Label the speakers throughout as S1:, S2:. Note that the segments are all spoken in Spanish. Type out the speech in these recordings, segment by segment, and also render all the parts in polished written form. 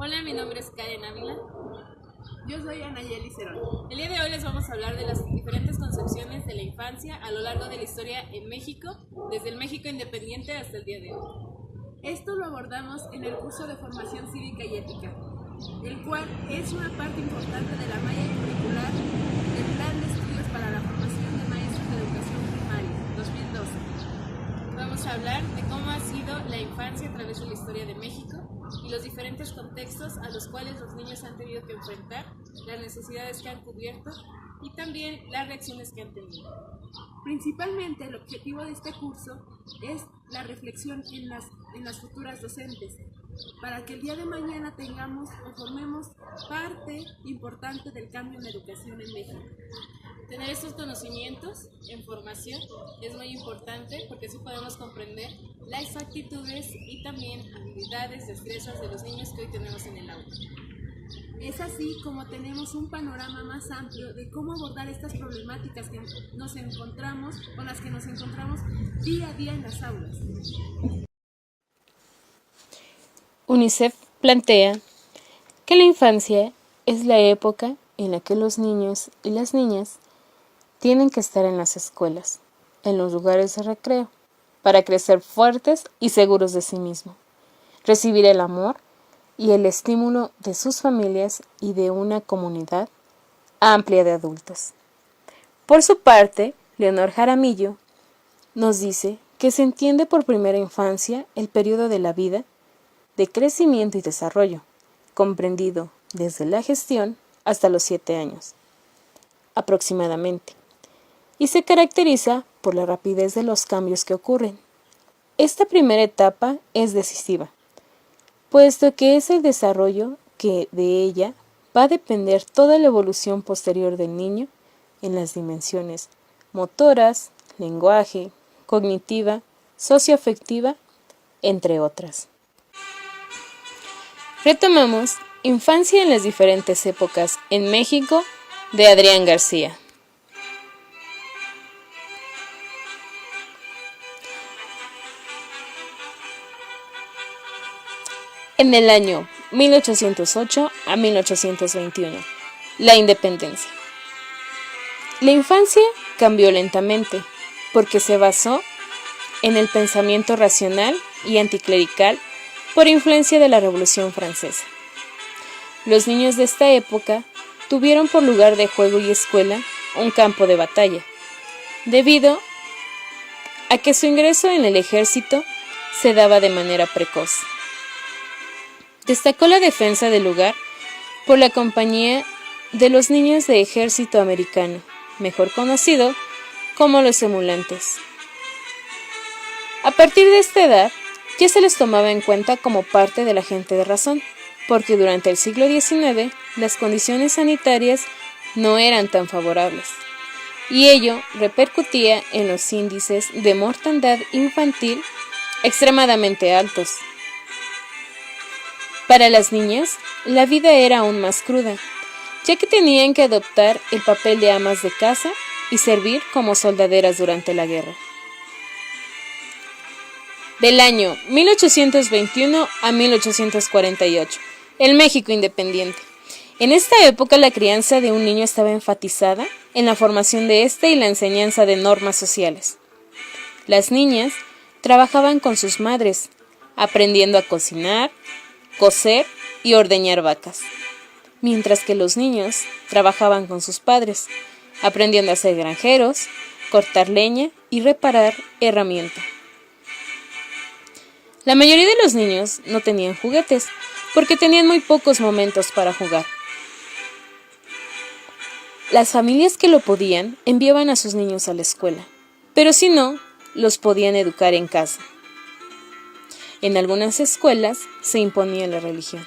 S1: Hola, mi nombre es Karen Ávila.
S2: Yo soy Anayeli Cerón.
S1: El día de hoy les vamos a hablar de las diferentes concepciones de la infancia a lo largo de la historia en México, desde el México independiente hasta el día de hoy.
S2: Esto lo abordamos en el curso de formación cívica y ética, el cual es una parte importante de la malla curricular del Plan de Estudios para la Formación de Maestros de Educación Primaria 2012.
S1: Vamos a hablar de cómo ha sido la infancia a través de la historia de México y los diferentes contextos a los cuales los niños han tenido que enfrentar, las necesidades que han cubierto y también las reacciones que han tenido.
S2: Principalmente el objetivo de este curso es la reflexión en las futuras docentes, para que el día de mañana tengamos o formemos parte importante del cambio en la educación en México.
S1: Tener estos conocimientos en formación es muy importante porque así podemos comprender las actitudes y también habilidades, destrezas de los niños que hoy tenemos en el aula.
S2: Es así como tenemos un panorama más amplio de cómo abordar estas problemáticas que nos encontramos, con las que nos encontramos día a día en las aulas.
S3: UNICEF plantea que la infancia es la época en la que los niños y las niñas tienen que estar en las escuelas, en los lugares de recreo, para crecer fuertes y seguros de sí mismos, recibir el amor y el estímulo de sus familias y de una comunidad amplia de adultos. Por su parte, Leonor Jaramillo nos dice que se entiende por primera infancia el periodo de la vida de crecimiento y desarrollo, comprendido desde la gestión hasta los 7 años, aproximadamente, y se caracteriza por la rapidez de los cambios que ocurren. Esta primera etapa es decisiva, puesto que es el desarrollo que de ella va a depender toda la evolución posterior del niño en las dimensiones motoras, lenguaje, cognitiva, socioafectiva, entre otras. Retomamos Infancia en las diferentes épocas en México de Adrián García. En el año 1808 a 1821, la independencia. La infancia cambió lentamente porque se basó en el pensamiento racional y anticlerical por influencia de la Revolución Francesa. Los niños de esta época tuvieron por lugar de juego y escuela un campo de batalla, debido a que su ingreso en el ejército se daba de manera precoz. Destacó la defensa del lugar por la compañía de los niños de ejército americano, mejor conocido como los emulantes. A partir de esta edad, ya se les tomaba en cuenta como parte de la gente de razón, porque durante el siglo XIX las condiciones sanitarias no eran tan favorables, y ello repercutía en los índices de mortandad infantil extremadamente altos. Para las niñas, la vida era aún más cruda, ya que tenían que adoptar el papel de amas de casa y servir como soldaderas durante la guerra. Del año 1821 a 1848, el México independiente. En esta época la crianza de un niño estaba enfatizada en la formación de éste y la enseñanza de normas sociales. Las niñas trabajaban con sus madres, aprendiendo a cocinar, coser y ordeñar vacas, mientras que los niños trabajaban con sus padres, aprendiendo a ser granjeros, cortar leña y reparar herramientas. La mayoría de los niños no tenían juguetes, porque tenían muy pocos momentos para jugar. Las familias que lo podían enviaban a sus niños a la escuela, pero si no, los podían educar en casa. En algunas escuelas se imponía la religión.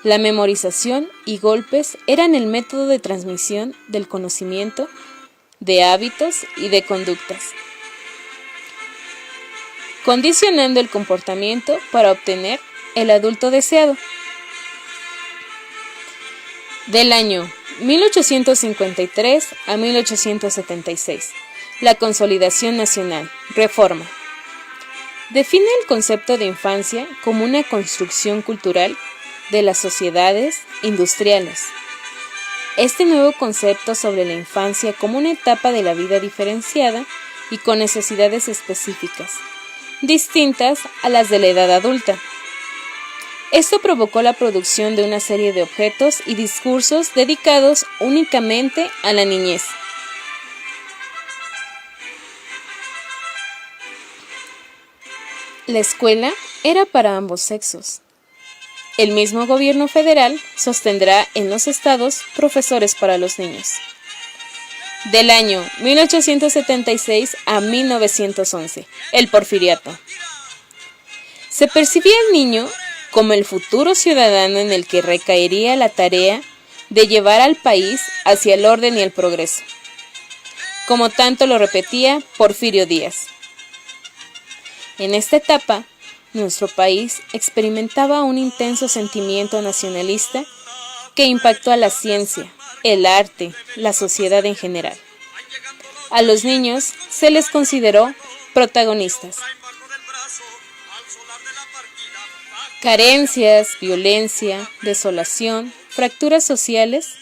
S3: La memorización y golpes eran el método de transmisión del conocimiento, de hábitos y de conductas, condicionando el comportamiento para obtener el adulto deseado. Del año 1853 a 1876, la Consolidación Nacional, Reforma. Define el concepto de infancia como una construcción cultural de las sociedades industriales. Este nuevo concepto sobre la infancia como una etapa de la vida diferenciada y con necesidades específicas, distintas a las de la edad adulta. Esto provocó la producción de una serie de objetos y discursos dedicados únicamente a la niñez. La escuela era para ambos sexos. El mismo gobierno federal sostendrá en los estados profesores para los niños. Del año 1876 a 1911, el Porfiriato. Se percibía al niño como el futuro ciudadano en el que recaería la tarea de llevar al país hacia el orden y el progreso, como tanto lo repetía Porfirio Díaz. En esta etapa, nuestro país experimentaba un intenso sentimiento nacionalista que impactó a la ciencia, el arte, la sociedad en general. A los niños se les consideró protagonistas. Carencias, violencia, desolación, fracturas sociales,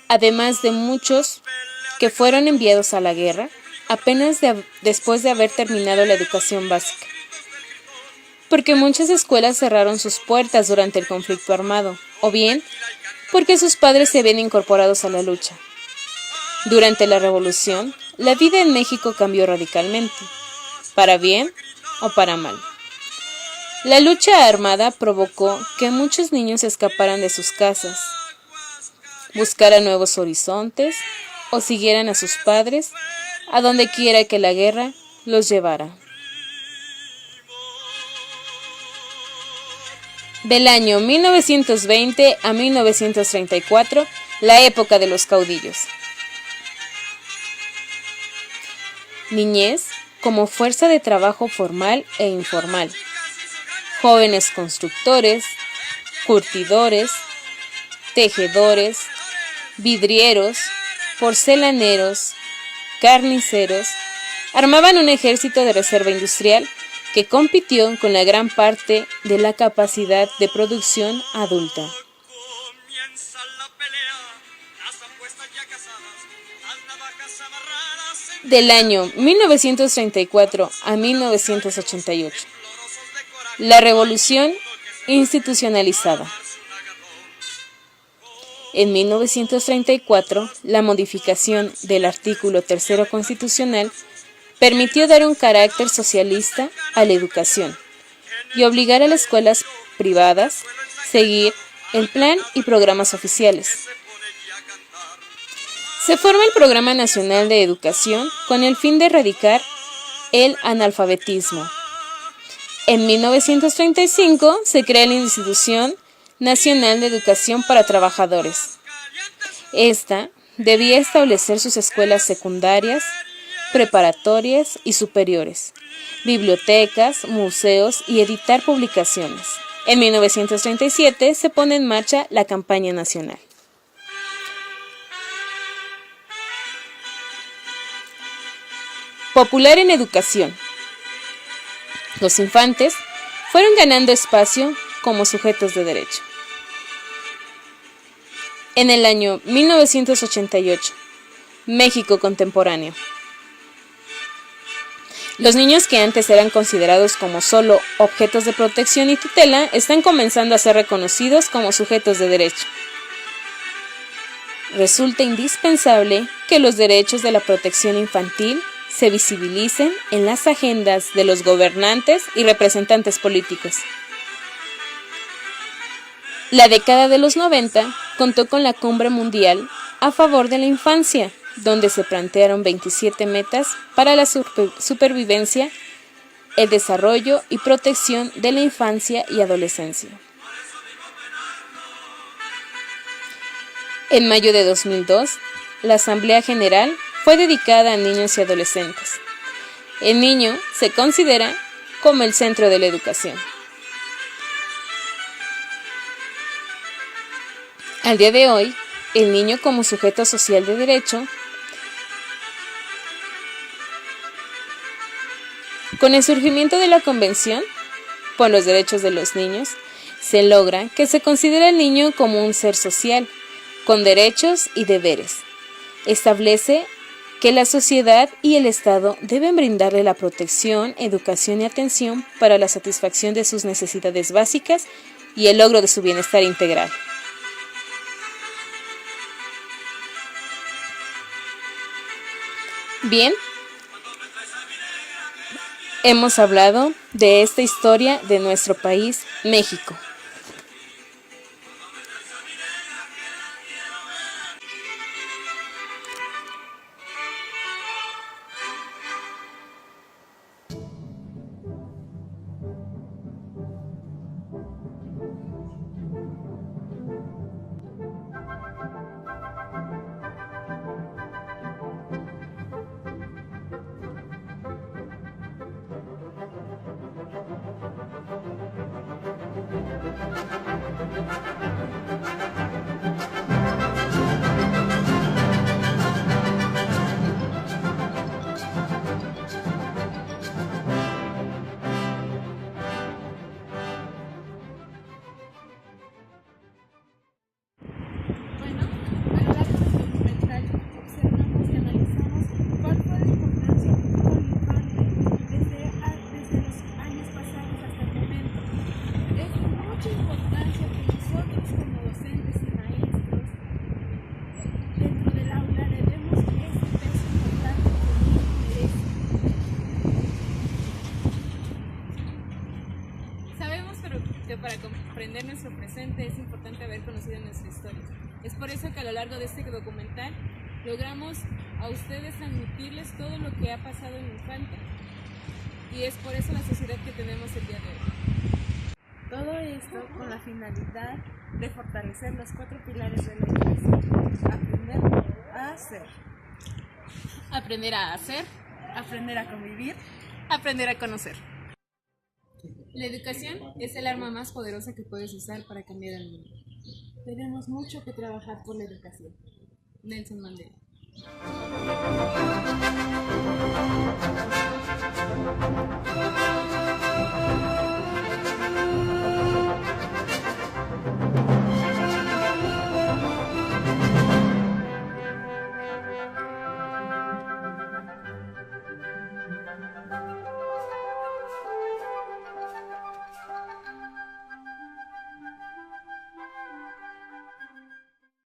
S3: además de muchos que fueron enviados a la guerra apenas después de haber terminado la educación básica. Porque muchas escuelas cerraron sus puertas durante el conflicto armado, o bien porque sus padres se habían incorporado a la lucha. Durante la Revolución, la vida en México cambió radicalmente, para bien o para mal. La lucha armada provocó que muchos niños escaparan de sus casas, buscaran nuevos horizontes o siguieran a sus padres a donde quiera que la guerra los llevara. Del año 1920 a 1934, la época de los caudillos. Niñez como fuerza de trabajo formal e informal. Jóvenes constructores, curtidores, tejedores, vidrieros, porcelaneros, carniceros, armaban un ejército de reserva industrial que compitió con la gran parte de la capacidad de producción adulta. Del año 1934 a 1988. La revolución institucionalizada. En 1934, la modificación del artículo 3 constitucional permitió dar un carácter socialista a la educación y obligar a las escuelas privadas a seguir el plan y programas oficiales. Se forma el Programa Nacional de Educación con el fin de erradicar el analfabetismo. En 1935 se crea la Institución Nacional de Educación para Trabajadores. Esta debía establecer sus escuelas secundarias, preparatorias y superiores, bibliotecas, museos y editar publicaciones. En 1937 se pone en marcha la campaña nacional. Popular en educación. Los infantes fueron ganando espacio como sujetos de derecho. En el año 1988, México contemporáneo. Los niños que antes eran considerados como solo objetos de protección y tutela están comenzando a ser reconocidos como sujetos de derecho. Resulta indispensable que los derechos de la protección infantil se visibilicen en las agendas de los gobernantes y representantes políticos. La década de los 90 contó con la Cumbre Mundial a favor de la infancia, donde se plantearon 27 metas para la supervivencia, el desarrollo y protección de la infancia y adolescencia. En mayo de 2002, la Asamblea General fue dedicada a niños y adolescentes. El niño se considera como el centro de la educación. Al día de hoy, el niño como sujeto social de derecho, con el surgimiento de la Convención por los Derechos de los Niños, Se logra que se considere al niño como un ser social, con derechos y deberes. Establece que la sociedad y el Estado deben brindarle la protección, educación y atención para la satisfacción de sus necesidades básicas y el logro de su bienestar integral. Bien, hemos hablado de esta historia de nuestro país, México.
S2: Bueno, a lo largo del documental observamos y analizamos cuál fue la importancia que tuvo el infante desde los años pasados hasta el momento. Es de mucha importancia que nosotros como docentes y maestros dentro del aula le demos ese peso importante que el niño merece.
S1: Sabemos que para comprender nuestro presente es importante haber conocido nuestra historia. Es por eso que a lo largo de este documental logramos a ustedes transmitirles todo lo que ha pasado en Infante. Y es por eso la sociedad que tenemos el día de hoy.
S2: Todo esto con la finalidad de fortalecer los 4 pilares de la educación: aprender a hacer,
S1: Aprender a hacer,
S2: aprender a convivir.
S1: aprender a conocer. La educación es el arma más poderosa que puedes usar para cambiar el mundo.
S2: Tenemos mucho que trabajar por la educación.
S1: Nelson Mandela.